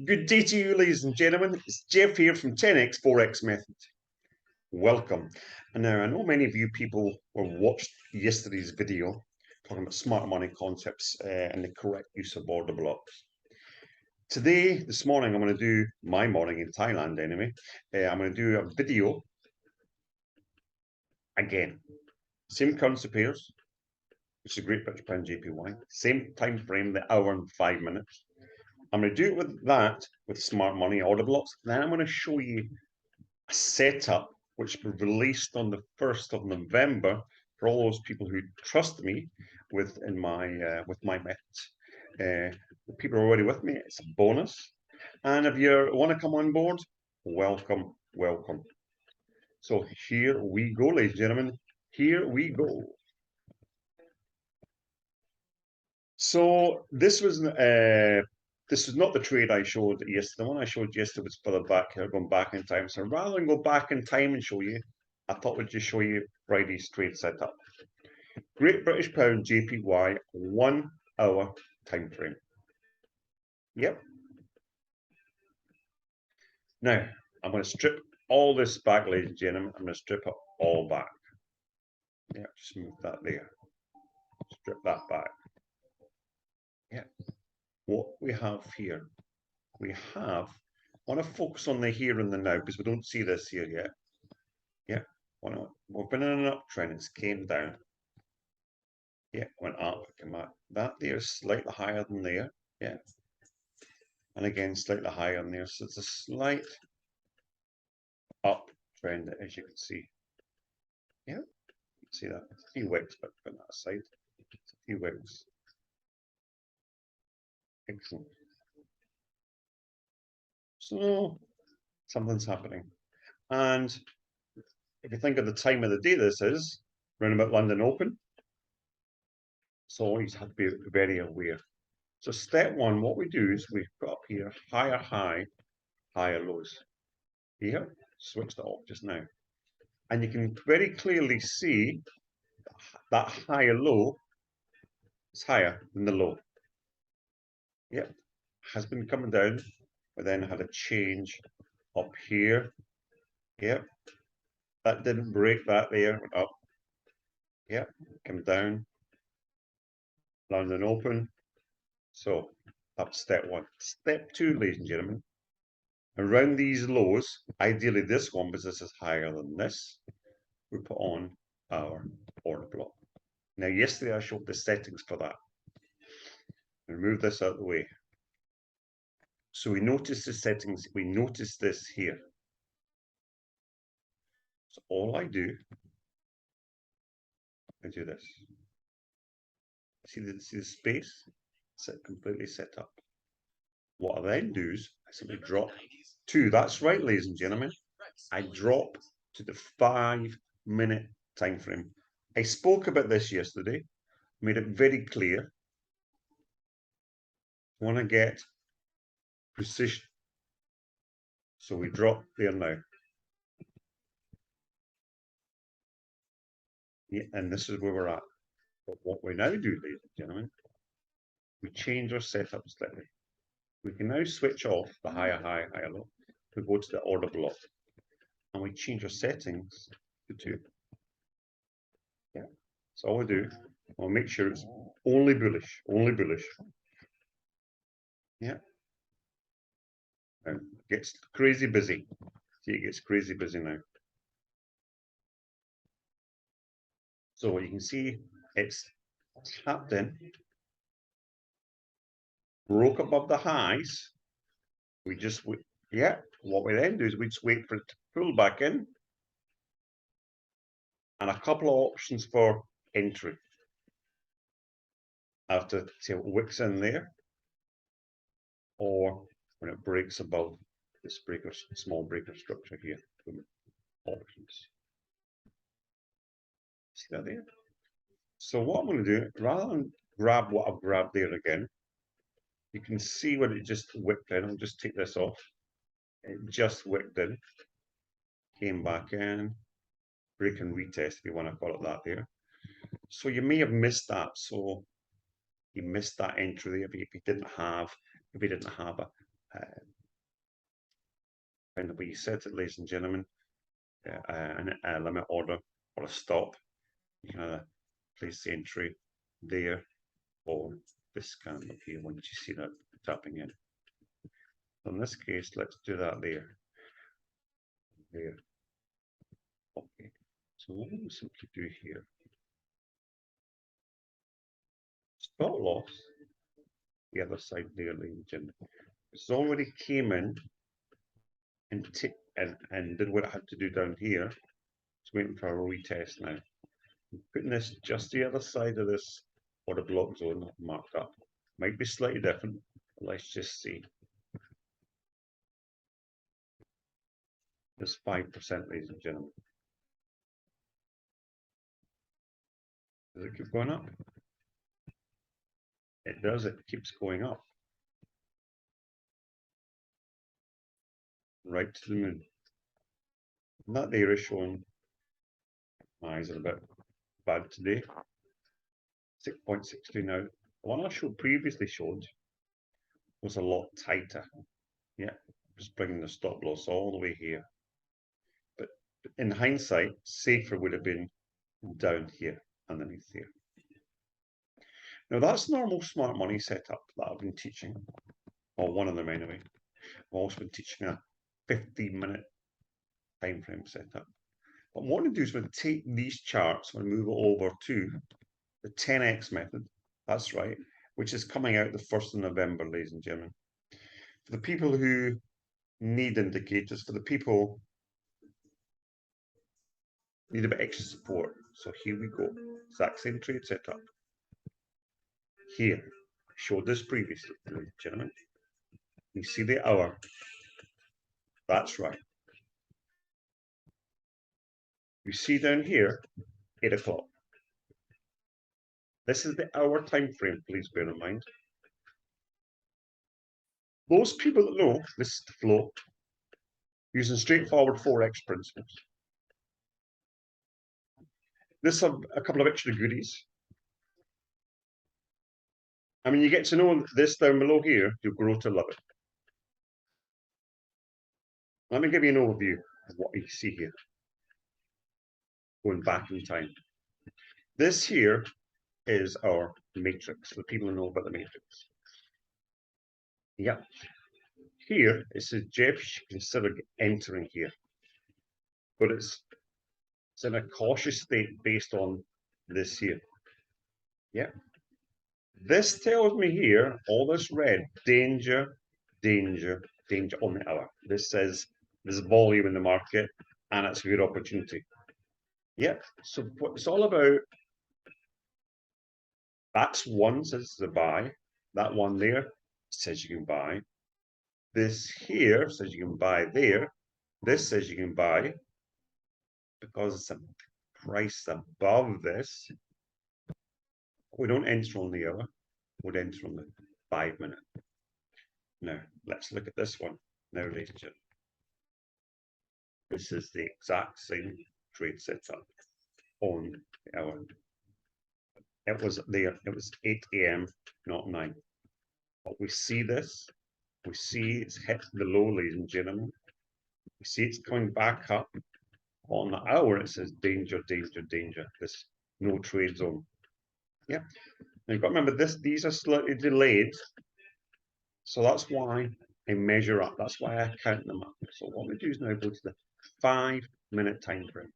Good day to you, ladies and gentlemen. It's Jeff here from 10x Forex Method. Welcome. And now, I know many of you people watched yesterday's video talking about smart money concepts and the correct use of order blocks. Today, this morning, I'm going to do my morning in Thailand anyway. I'm going to do a video again. Same currency pairs, which is Great British Pound JPY. Same time frame, the hour and 5 minutes. I'm going to do it with that, with smart money order blocks. Then I'm going to show you a setup which was released on the 1st of November for all those people who trust me with my methods. The people are already with me. It's a bonus. And if you want to come on board, welcome, welcome. So here we go, ladies and gentlemen. Here we go. So this was not the trade I showed yesterday. The one I showed yesterday was further back here, going back in time. So rather than go back in time and show you, I thought we'd just show you Friday's trade setup. Great British Pound JPY 1 hour time frame. Yep. Now I'm going to strip all this back, ladies and gentlemen. I'm going to strip it all back. Yeah, just move that there. Strip that back. Yeah. What we have here, we have, I want to focus on the here and the now because we don't see this here yet. Yeah, we've been in an uptrend, it's came down. Yeah, went up, came back. That there is slightly higher than there. Yeah. And again, slightly higher than there. So it's a slight uptrend, as you can see. Yeah, you can see that. It's a few wicks, but put that aside. It's a few wicks. Excellent. So something's happening. And if you think of the time of the day this is, around about London Open, so you have to be very aware. So step one, what we do is we put up here higher high, higher lows. Here, switched it off just now. And you can very clearly see that higher low is higher than the low. Yep, has been coming down, but then had a change up here. Yep, that didn't break that there, went up. Yep, come down. London Open. So that's step one. Step two, ladies and gentlemen, around these lows, ideally this one, because this is higher than this, we put on our order block. Now, yesterday I showed the settings for that. Remove this out of the way. So we notice the settings, we notice this here. So all I do this. See the space? It's completely set up. What I then do is I simply drop to, that's right, ladies and gentlemen, I drop to the 5-minute time frame. I spoke about this yesterday, made it very clear. I want to get precision. So we drop there now. Yeah, and this is where we're at. But what we now do, ladies and gentlemen, we change our setup slightly. We can now switch off the higher high, higher low. We go to the order block and we change our settings to 2. Yeah. So all we do, we'll make sure it's only bullish, only bullish. Yeah. And it gets crazy busy. See, it gets crazy busy now. So you can see it's tapped in, broke above the highs. We just wait. Yeah, what we then do is we just wait for it to pull back in. And a couple of options for entry. After see what wicks in there, or when it breaks above this breaker, small breaker structure here. Options. See that there? So what I'm going to do, rather than grab what I've grabbed there again, you can see what it just whipped in. I'll just take this off. It just whipped in, came back in, break and retest if you want to call it that there. So you may have missed that. So you missed that entry there if you didn't have find the way you set it, ladies and gentlemen, a limit order or a stop. You can place the entry there, or this candle here once you see that tapping in. So in this case, let's do that there. There. Okay. So what we simply do here, stop loss, the other side there, ladies and gentlemen. It's already came in and did what it had to do down here. It's waiting for a retest now. I'm putting this just the other side of this order block zone marked up. Might be slightly different. Let's just see. It's 5%, ladies and gentlemen. Does it keep going up? It does, it keeps going up. Right to the moon. And that there is showing my eyes are a bit bad today. 6.63 now. The one I previously showed was a lot tighter. Yeah, just bringing the stop loss all the way here. But in hindsight, safer would have been down here, underneath here. Now that's normal smart money setup that I've been teaching, or one of them anyway. I've also been teaching a 15-minute time frame setup. What I'm going to do is we're going to take these charts and move it over to the 10x method. That's right, which is coming out the 1st of November, ladies and gentlemen. For the people who need indicators, for the people who need a bit extra support. So here we go. Exact same trade setup. Here, I showed this previously, ladies and gentlemen. You see the hour. That's right. You see down here, 8 o'clock. This is the hour time frame, please bear in mind. Those people that know this is the flow, using straightforward Forex principles. This have a couple of extra goodies. I mean, you get to know this down below here, you'll grow to love it. Let me give you an overview of what you see here. Going back in time. This here is our matrix, the people who know about the matrix. Yeah. Here, it says Jeff should consider entering here. But it's in a cautious state based on this here. Yeah. This tells me here, all this red, danger, danger, danger on the hour. This says there's volume in the market and it's a good opportunity. Yeah, so what it's all about, that's one says to buy. That one there says you can buy. This here says you can buy there. This says you can buy because it's a price above this. We don't enter on the hour, we'd enter on the 5 minute. Now, let's look at this one. Now, ladies and gentlemen. This is the exact same trade setup on the hour. It was there, it was 8 AM, not 9. But we see this, we see it's hit the low, ladies and gentlemen. We see it's coming back up. On the hour, it says danger, danger, danger. This no trade zone. Yeah. Now you've got to remember this, these are slightly delayed. So that's why I measure up. That's why I count them up. So what we do is now go to the 5 minute time frame.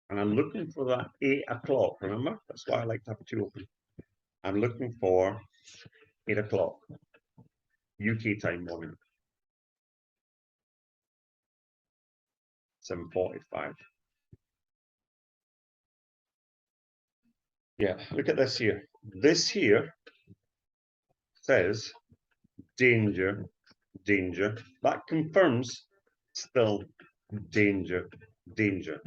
And I'm looking for that 8 o'clock, remember? That's why I like to have two open. I'm looking for 8 o'clock UK time morning. 7:45. Yeah, look at this here. This here says danger, danger. That confirms still danger, danger.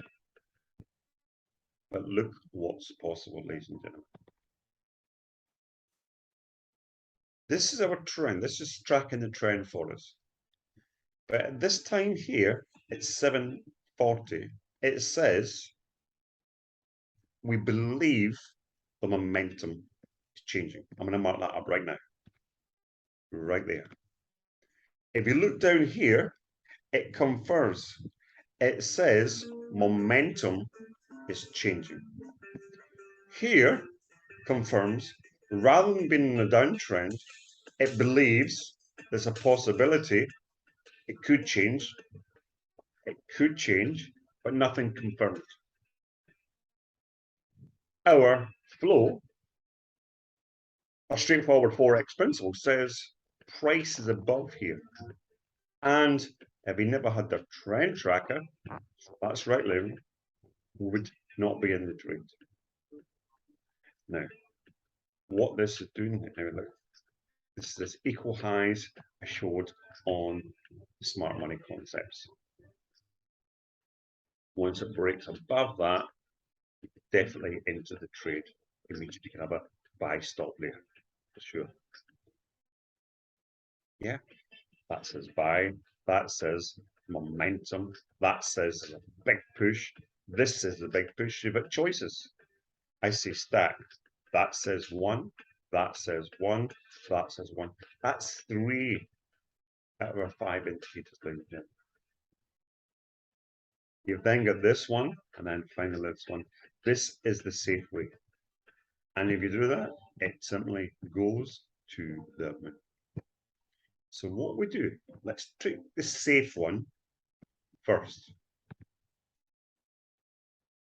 But look what's possible, ladies and gentlemen. This is our trend. This is tracking the trend for us. But at this time here, it's 7:40. It says we believe the momentum is changing. I'm going to mark that up right now. Right there. If you look down here, it confirms. It says momentum is changing. Here confirms, rather than being in a downtrend, it believes there's a possibility it could change, but nothing confirmed. Our flow, a straightforward Forex principle, says price is above here. And if we never had the trend tracker, that's right, Larry, we would not be in the trade. Now, what this is doing now, look, this is this equal highs I showed on smart money concepts. Once it breaks above that, definitely into the trade. Immediately you can have a buy stop there for sure. Yeah, that says buy, that says momentum, that says a big push, this is the big push. You've got choices. I say stack, that says one, that says one, that says one. That's 3 out of our 5 indicators down here. You've then got this one, and then finally this one. This is the safe way. And if you do that, it simply goes to the moon. So what we do, let's take the safe one first.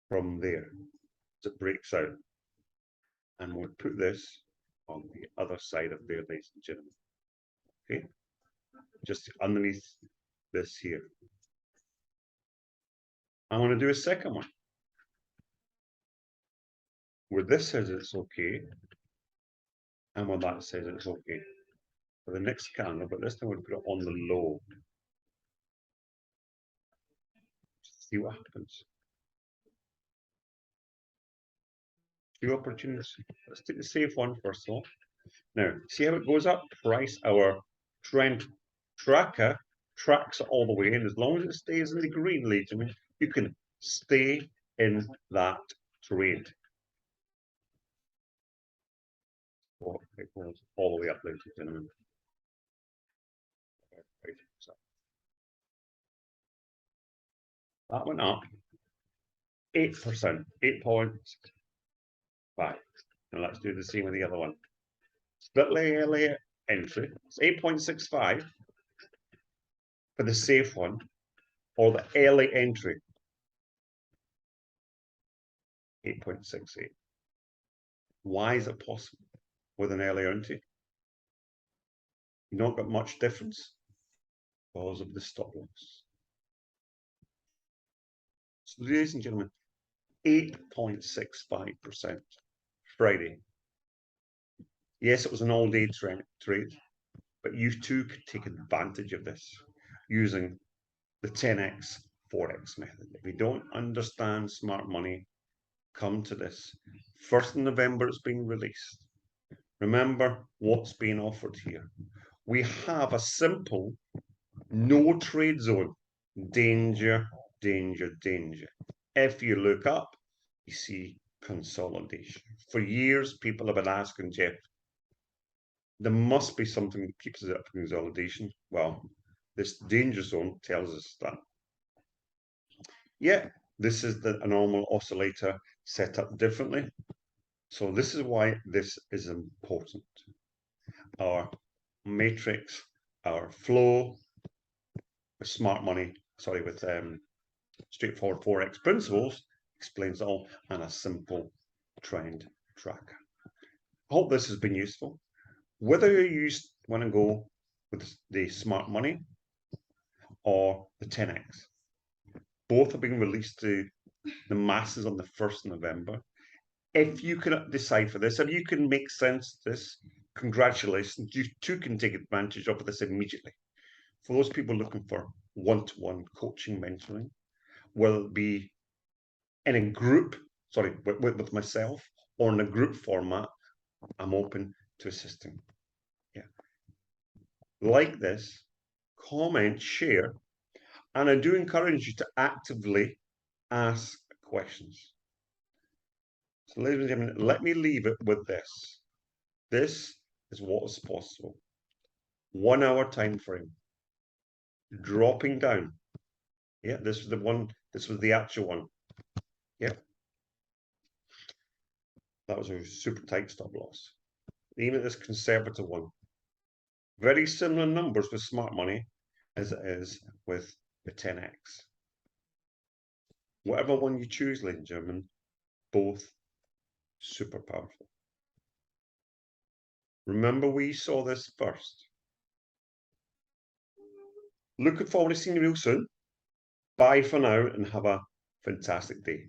From there, as it breaks out. And we'll put this on the other side of there, ladies and gentlemen. Okay? Just underneath this here. I'm going to do a second one. Where this says it's okay, and where that says it's okay. For the next candle, but this time we'll put it on the low. See what happens. Few opportunities. Let's take the safe one first of all. Now, see how it goes up? Price, our trend tracker tracks it all the way in. As long as it stays in the green, ladies and gentlemen, you can stay in that trade. Well, it goes all the way up, ladies and gentlemen. That went up 8%, 8.5. Now let's do the same with the other one. Split layer entry. It's 8.65 for the safe one, or the early entry. 8.68. Why is it possible with an early entry? You've not got much difference because of the stop loss. So, ladies and gentlemen, 8.65% Friday. Yes, it was an all-day trade, but you too could take advantage of this using the 10x Forex method. If you don't understand smart money, come to this. 1st of November, it's being released. Remember what's being offered here. We have a simple no trade zone. Danger, danger, danger. If you look up, you see consolidation. For years, people have been asking Jeff, there must be something that keeps us up for consolidation. Well, this danger zone tells us that. Yeah, this is a normal oscillator set up differently. So this is why this is important. Our matrix, our flow, with smart money, sorry, with straightforward Forex principles, explains it all, and a simple trend tracker. I hope this has been useful. Whether you want to go with the smart money or the 10x, both are being released to the masses on the 1st of November. If you can decide for this, if you can make sense of this, congratulations, you too can take advantage of this immediately. For those people looking for one-to-one coaching, mentoring, whether it be in a group, sorry, with myself, or in a group format, I'm open to assisting. Yeah. Like this, comment, share, and I do encourage you to actively ask questions. So, ladies and gentlemen, let me leave it with this. This is what is possible. 1 hour time frame. dropping down. Yeah, this was the one, this was the actual one. Yeah. That was a super tight stop loss. Even this conservative one. Very similar numbers with smart money as it is with the 10x. Whatever one you choose, ladies and gentlemen, both super powerful. Remember, we saw this first. Looking forward to seeing you real soon. Bye for now and have a fantastic day.